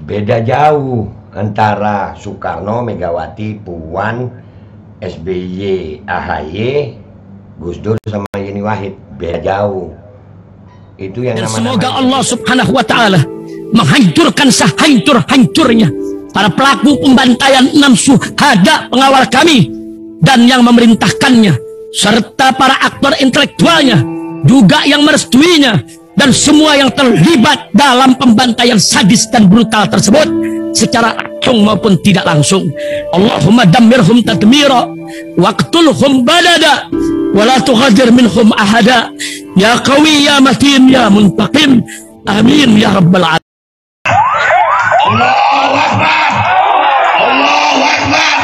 Beda jauh antara Soekarno, Megawati, Puan, SBY, AHY, Gus Dur sama Yeni Wahid. Beda jauh. Itu yang dan semoga Allah Subhanahu wa Ta'ala menghancurkan sehancur-hancurnya para pelaku pembantaian 6 syuhada pengawal kami dan yang memerintahkannya, serta para aktor intelektualnya juga yang merestuinya, dan semua yang terlibat dalam pembantaian sadis dan brutal tersebut secara langsung maupun tidak langsung. Allahumma dammirhum tadmira waqtulhum balada wala tughadir minhum ahada ya qawi ya matin ya muntaqim amin ya rabbal alamin. Allahu Akbar. Allahu Akbar.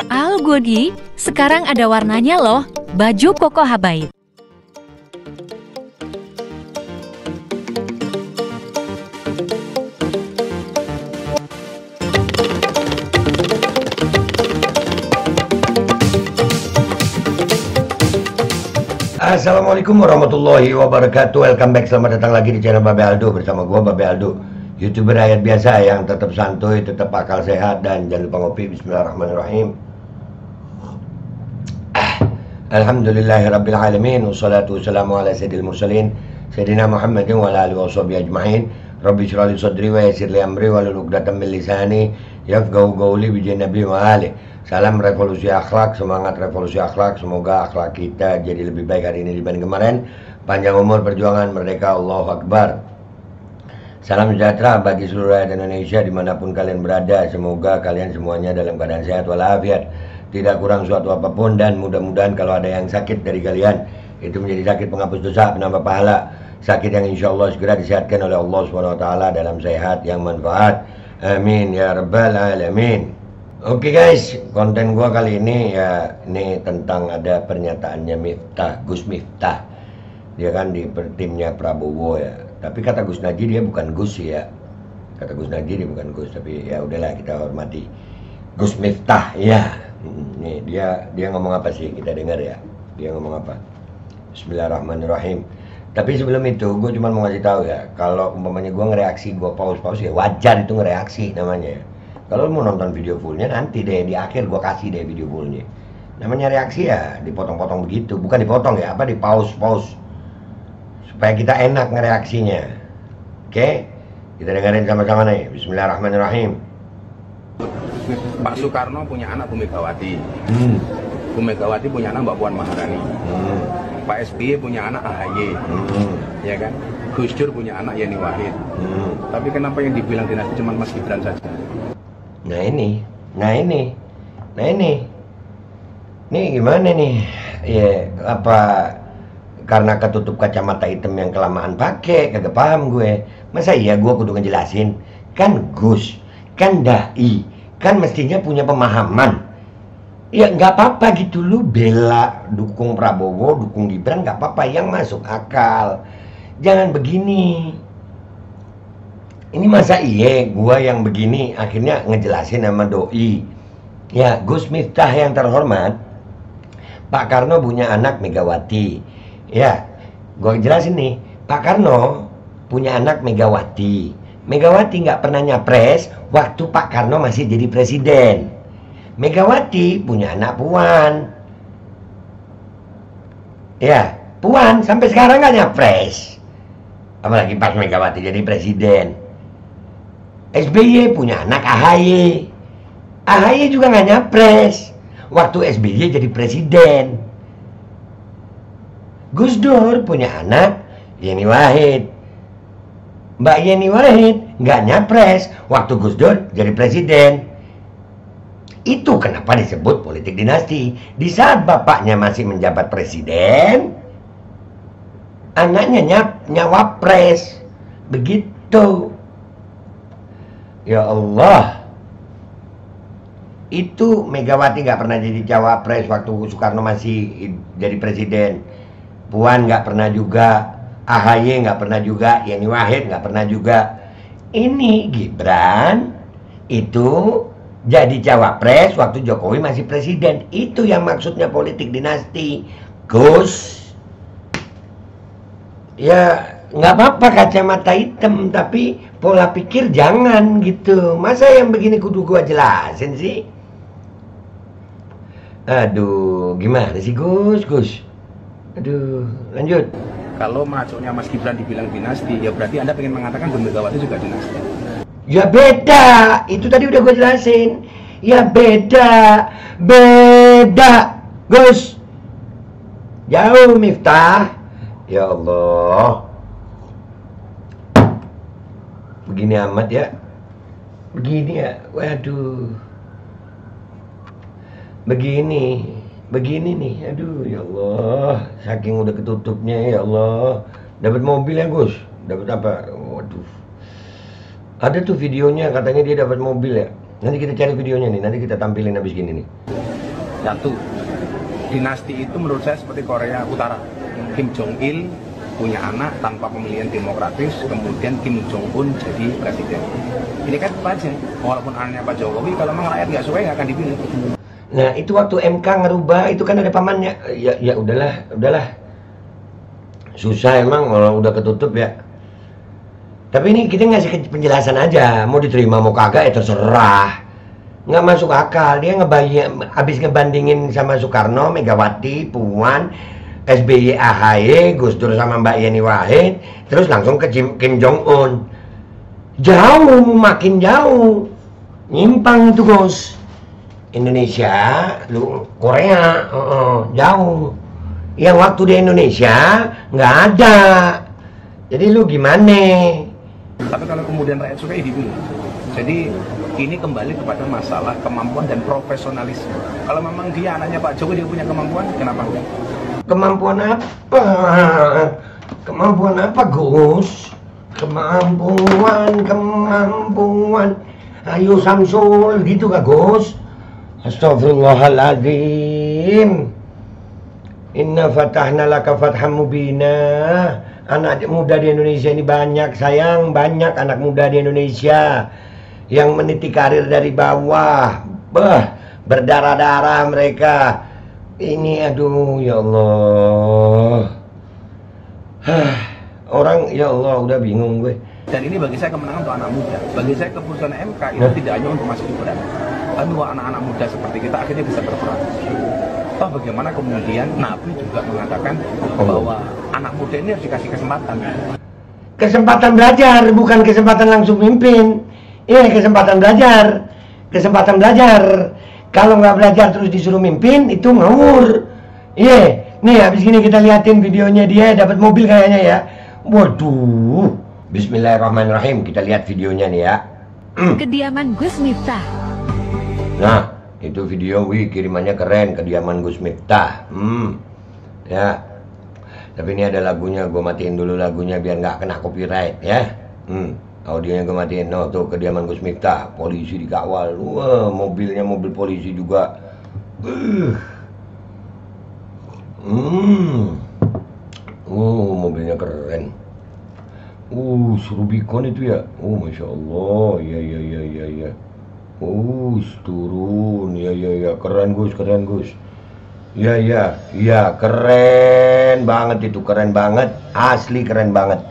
Al Godi, sekarang ada warnanya loh, baju koko habaib. Assalamualaikum warahmatullahi wabarakatuh. Welcome back, selamat datang lagi di channel Babe Aldo. Bersama gua Babe Aldo, YouTuber rakyat biasa yang tetap santuy, tetap akal sehat, dan jangan lupa ngopi. Bismillahirrahmanirrahim. Alhamdulillahirabbil alamin, wassalatu wassalamu ala sayyidil mursalin sayyidina Muhammadin wa ala alihi washabihi ajmain. Rabbi shrah li sadri wa yassir li amri wahlul 'uqdatam min lisani yafqahu qawli bi nabi wa alihi. Salam revolusi akhlak, semangat revolusi akhlak. Semoga akhlak kita jadi lebih baik hari ini dibanding kemarin. Panjang umur, perjuangan, merdeka, Allahu Akbar. Salam sejahtera bagi seluruh rakyat Indonesia dimanapun kalian berada. Semoga kalian semuanya dalam keadaan sehat walafiat, tidak kurang suatu apapun, dan mudah-mudahan kalau ada yang sakit dari kalian, itu menjadi sakit penghapus dosa, penambah pahala, sakit yang insya Allah segera disehatkan oleh Allah SWT dalam sehat yang manfaat. Amin ya rabbal alamin. Oke guys, konten gua kali ini ya ini tentang ada pernyataannya Miftah, Gus Miftah. Dia kan di timnya Prabowo ya. Tapi kata Gus Najib dia bukan Gus ya. Kata Gus Najib dia bukan Gus, tapi ya udahlah kita hormati. Gus Miftah ya. Nih dia ngomong apa sih? Kita dengar ya. Dia ngomong apa? Bismillahirrahmanirrahim. Tapi sebelum itu gue cuma mau ngasih tahu ya, kalau umpamanya gue ngereaksi, gue pause ya wajar, itu ngereaksi namanya ya. Kalau mau nonton video fullnya nanti deh di akhir gue kasih deh video fullnya. Namanya reaksi ya dipotong-potong begitu, bukan dipotong ya, apa di pause supaya kita enak ngereaksinya. Oke, kita dengerin sama-sama nih. Bismillahirrahmanirrahim. Pak Soekarno punya anak Bu Megawati, Bu Megawati punya anak Mbak Puan Maharani, Pak SBY punya anak AHY, ya kan? Gus Dur punya anak Yeni Wahid. Tapi kenapa yang dibilang dinasti cuma Mas Gibran saja? Nah ini gimana nih? Ya apa karena ketutup kacamata hitam yang kelamaan pakai, kagak paham gue. Masa iya gue kudu ngejelasin? Kan Gus, kan dai, kan mestinya punya pemahaman. Ya nggak apa-apa gitu, lu bela dukung Prabowo, dukung Gibran, nggak apa-apa, yang masuk akal. Jangan begini. Ini masa iya gua yang begini akhirnya ngejelasin sama doi. Ya Gus Miftah yang terhormat, Pak Karno punya anak Megawati. Ya gua jelasin nih, Pak Karno punya anak Megawati. Megawati nggak pernah nyapres waktu Pak Karno masih jadi presiden. Megawati punya anak Puan. Ya Puan sampai sekarang nggak nyapres, apalagi pas Megawati jadi presiden. SBY punya anak AHY. AHY juga nggak nyapres waktu SBY jadi presiden. Gus Dur punya anak Yeni Wahid. Mbak Yeni Wahid nggak nyapres waktu Gus Dur jadi presiden. Itu kenapa disebut politik dinasti. Di saat bapaknya masih menjabat presiden, anaknya nyawapres. Begitu. Ya Allah, itu Megawati nggak pernah jadi cawapres waktu Soekarno masih jadi presiden. Puan nggak pernah juga, AHY nggak pernah juga, Yeni Wahid nggak pernah juga. Ini Gibran itu jadi cawapres waktu Jokowi masih presiden. Itu yang maksudnya politik dinasti. Gus, ya nggak apa-apa kacamata hitam, tapi pola pikir jangan gitu. Masa yang begini kudu gua jelasin sih? Aduh, gimana sih Gus? Aduh, lanjut. Kalau masuknya Mas Gibran dibilang dinasti, ya berarti Anda pengen mengatakan Bu Megawati juga dinasti. Ya beda, itu tadi udah gue jelasin. Ya beda, Gus. Jauh Miftah. Ya Allah. Begini amat ya. Begini ya, waduh. Begini nih, aduh ya Allah. Saking udah ketutupnya ya Allah. Dapat mobil ya Gus? Dapat apa? Waduh. Ada tuh videonya, katanya dia dapat mobil ya. Nanti kita cari videonya nih, nanti kita tampilin habis gini nih. Satu, dinasti itu menurut saya seperti Korea Utara. Kim Jong Il punya anak tanpa pemilihan demokratis, kemudian Kim Jong Un jadi presiden. Ini kan aja, walaupun anaknya Pak Jokowi, kalau memang rakyat nggak suka nggak akan dipilih. Nah itu waktu MK ngerubah, itu kan ada pamannya. Ya udahlah. Susah emang kalau udah ketutup ya. Tapi ini kita ngasih penjelasan aja, mau diterima mau kagak ya terserah. Nggak masuk akal, dia habis ngebandingin sama Soekarno, Megawati, Puan, SBY, AHY, Gus Dur sama Mbak Yeni Wahid, terus langsung ke Kim Jong Un. Jauh, makin jauh. Nyimpang itu Gus. Indonesia, lu Korea, jauh. Yang waktu di Indonesia nggak ada. Jadi lu gimana? Tapi kalau kemudian rakyat suka ya dipilih. Jadi ini kembali kepada masalah kemampuan dan profesionalisme. Kalau memang dia anaknya Pak Jokowi, dia punya kemampuan, kenapa enggak? Kemampuan apa? Kemampuan apa Gus? Kemampuan. Ayo Samsul gitu kah Gus? Astagfirullahaladzim. Inna fatahna laka fatham mubina. Anak muda di Indonesia ini banyak sayang, banyak anak muda di Indonesia yang meniti karir dari bawah, berdarah-darah mereka. Ini aduh ya Allah. Orang ya Allah udah bingung gue. Dan ini bagi saya kemenangan untuk anak muda. Bagi saya keputusan MK itu tidak hanya untuk Mas Gibran, tapi untuk anak-anak muda seperti kita akhirnya bisa berperan. Toh bagaimana kemudian Nabi juga mengatakan bahwa anak muda ini harus dikasih kesempatan. Kesempatan belajar, bukan kesempatan langsung mimpin. Iya, kesempatan belajar. Kalau nggak belajar terus disuruh mimpin, itu ngawur. Iya, nih habis ini kita liatin videonya dia dapat mobil kayaknya ya. Waduh. Bismillahirrahmanirrahim, kita lihat videonya nih ya. Kediaman Gus Miftah. Nah, itu video, kirimannya keren, kediaman Gus Miftah. Ya. Tapi ini ada lagunya, gue matiin dulu lagunya biar nggak kena copyright ya. Audionya gue matiin. No, tuh kediaman Gus Miftah, polisi dikawal. Wah, mobilnya mobil polisi juga. Mobilnya keren. Rubicon itu ya. Masya Allah. Ya. Turun. Ya. Keren Gus. Ya, keren banget itu, keren banget. Asli keren banget.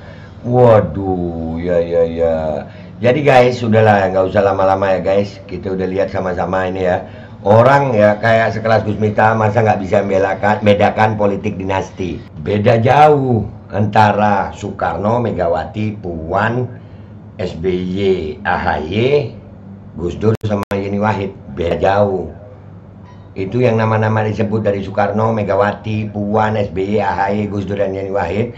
Waduh, ya. Jadi guys, sudahlah, nggak usah lama-lama ya guys. Kita udah lihat sama-sama ini ya. Orang ya kayak sekelas Gus Miftah masa nggak bisa bedakan politik dinasti. Beda jauh antara Soekarno, Megawati, Puan, SBY, AHY, Gus Dur sama Yeni Wahid. Beda jauh. Itu yang nama-nama disebut dari Soekarno, Megawati, Puan, SBY, AHY, Gus Dur dan Yeni Wahid,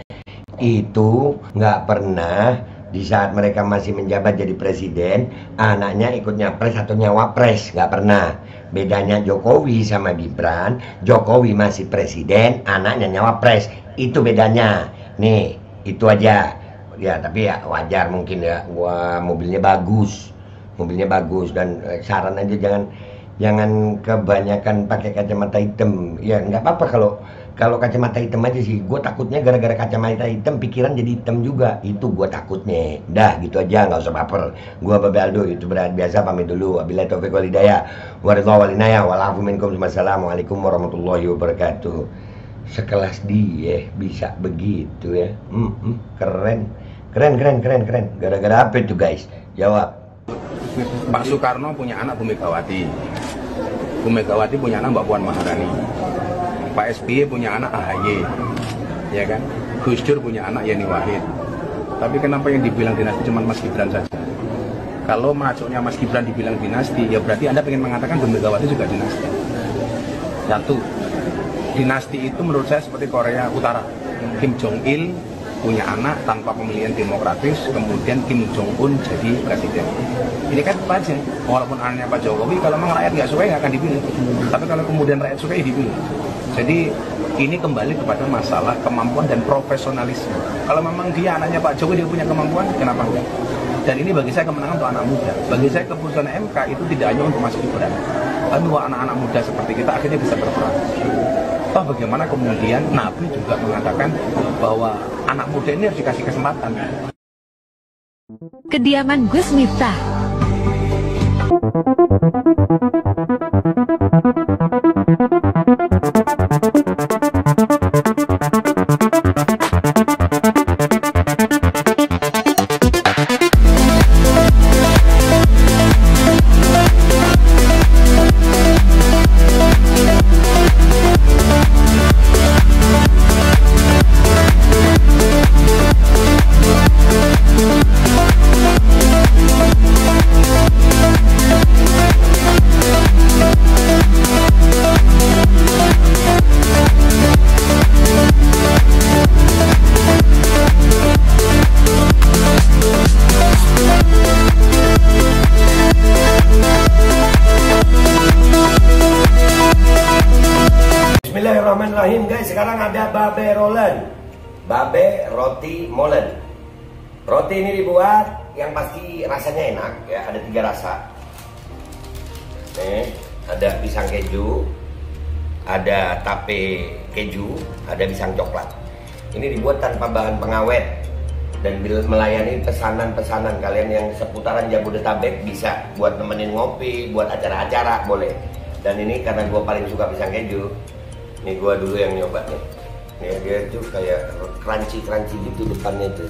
itu nggak pernah di saat mereka masih menjabat jadi presiden anaknya ikut nyapres atau nyawapres, nggak pernah. Bedanya Jokowi sama Gibran, Jokowi masih presiden, anaknya nyawapres, itu bedanya. Nih, itu aja ya. Tapi ya wajar mungkin ya. Wah, mobilnya bagus dan saran aja jangan kebanyakan pakai kacamata hitam. Ya nggak apa-apa kalau kacamata hitam aja sih. Gue takutnya gara-gara kacamata hitam pikiran jadi hitam juga. Itu gue takutnya. Dah gitu aja, nggak usah baper. Gue Babe Aldo, itu biasa pamit dulu. Wabillahi taufiq wal hidayah. Waridhaw wal inayah. Walafu minkum. Wassalamualaikum warahmatullahi wabarakatuh. Sekelas dia bisa begitu ya. Keren. Keren. Gara-gara apa itu guys? Jawab. Pak Soekarno punya anak Bu Megawati. Bu Megawati punya anak Mbak Puan Maharani. Pak SBY punya anak AHY. Ya kan? Gus Dur punya anak Yeni Wahid. Tapi kenapa yang dibilang dinasti cuma Mas Gibran saja? Kalau masuknya Mas Gibran dibilang dinasti, ya berarti Anda ingin mengatakan Bu Megawati juga dinasti. Satu, dinasti itu menurut saya seperti Korea Utara. Kim Jong Il punya anak tanpa pemilihan demokratis, kemudian Kim Jong Un jadi presiden. Ini kan aja, walaupun anaknya Pak Jokowi, kalau memang rakyat nggak suka nggak akan dipilih. Tapi kalau kemudian rakyat suka ya dipilih. Jadi ini kembali kepada masalah kemampuan dan profesionalisme. Kalau memang dia anaknya Pak Jokowi, dia punya kemampuan, kenapa enggak? Dan ini bagi saya kemenangan untuk anak muda. Bagi saya keputusan MK itu tidak hanya untuk Mas Gibran, tapi bahwa anak-anak muda seperti kita akhirnya bisa berperan. Toh bagaimana kemudian Nabi juga mengatakan bahwa anak muda ini harus dikasih kesempatan. Kediaman Gus Miftah. Bismillahirrahmanirrahim guys, sekarang ada babe rolen, babe roti molen. Roti ini dibuat yang pasti rasanya enak ya, ada 3 rasa. Nih, ada pisang keju, ada tape keju, ada pisang coklat. Ini dibuat tanpa bahan pengawet dan melayani pesanan-pesanan kalian yang seputaran Jabodetabek, bisa buat nemenin ngopi, buat acara-acara boleh. Dan ini karena gue paling suka pisang keju. Nih gua dulu yang nyoba nih. Nih dia tuh kayak crunchy gitu depannya tuh.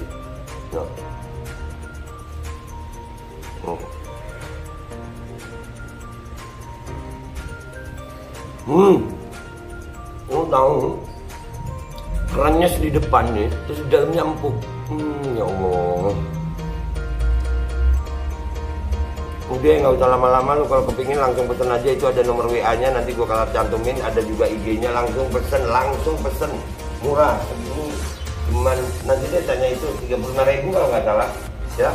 Tahu kerannya di depan nih, terus di dalamnya empuk. Ya Allah. Udah nggak usah lama-lama, lu kalau kepingin langsung pesen aja, itu ada nomor WA-nya, nanti gua kalau cantumin, ada juga IG-nya, langsung pesen, murah segini, cuman nanti dia tanya itu 35.000 kalau nggak salah ya.